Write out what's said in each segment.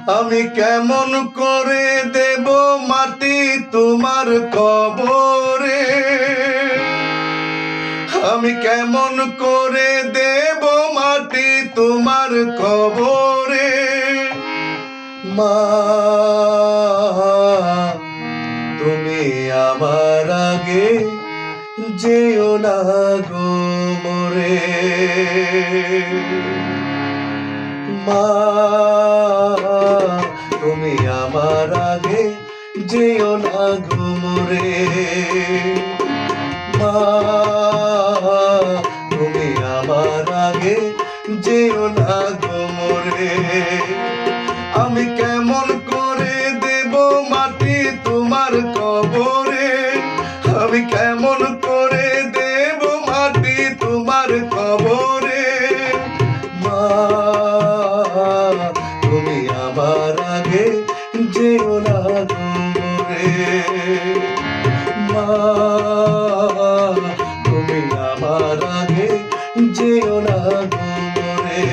আমি কেমন করে দেব মাটি তোমার কবরে, আমি কেমন করে দেব মাটি তোমার কবরে। মা তুমি আমার আগে যেও না গো মরে। মা তুমি আমার আগে যেও না গো মরে। মা তুমি আমার আগে যেও না গো মরে। আমি কেমন করে দেব মাটি তোমার কবরে, আমি কেমন করে দেব মাটি তোমার কবরে। মা তুমি আমার আগে যেও না গো মরে। মা তুমি আমার আগে যেও না গো মরে।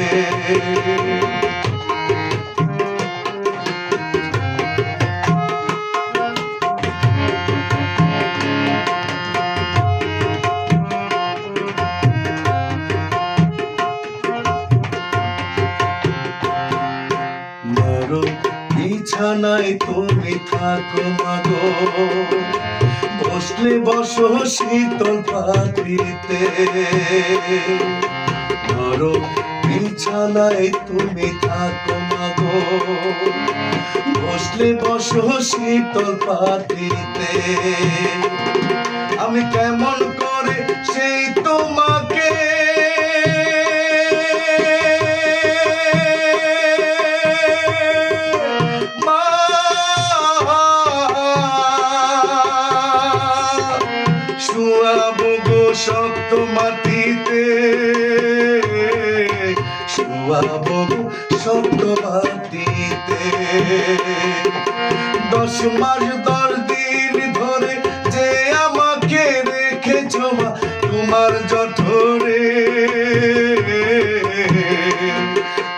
বিছানায় তুমি থাকো মাগো, বসলে বসো শীতল পাটিতে। ধরো বিছানায় তুমি থাকো মাগো, বসলে বসো শীতল পাটিতে। আমি কেমন করে সেই তোমাকে শুয়াবো গো শক্ত মাটিতে, শুয়াবো গো শক্ত মাটিতে। 10 মাস 10 দিন ধরে যে আমাকে রেখেছো মা তোমার জঠরে।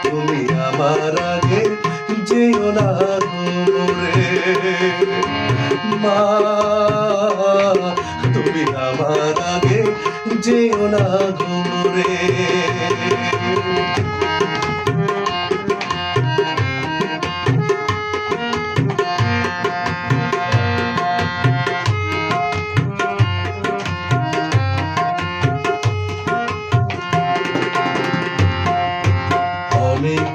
তুমি আমার আগে যেও না গো মরে। মা তুমি আমার আগে যেও না গো মরে। অনেক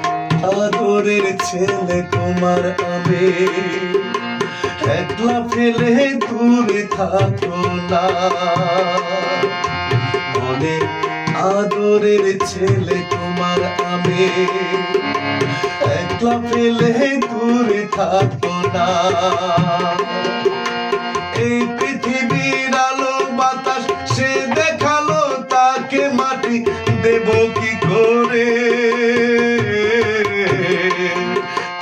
আদরের ছেলে তোমার আমি, একলা ফেলে দূরে থাকো না। অনেক আদরের ছেলে তোমার আমি, একলা ফেলে দূরে থাকো না। এই পৃথিবীর আলো বাতাস সে দেখালো, তাকে মাটি দেব কি করে।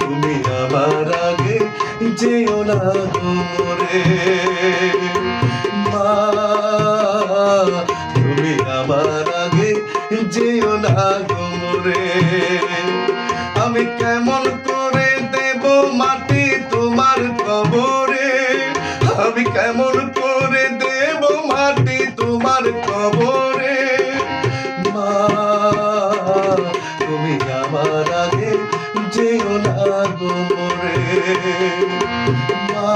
তুমি আমার আগে যেও না গো মরে। মা তুমি আমার আগে যেও না গো মরে। আমি কেমন করে দেব মাটি তোমার কবরে, আমি কেমন করে দেব মাটি তোমার কবরে। মা তুমি আমার আগে যেও না গো মরে। মা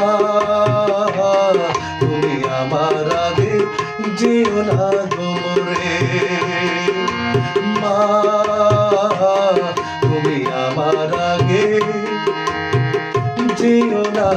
তুমি আমার আগে যেও না গো মরে। মা তুমি আমার আগে যেও না।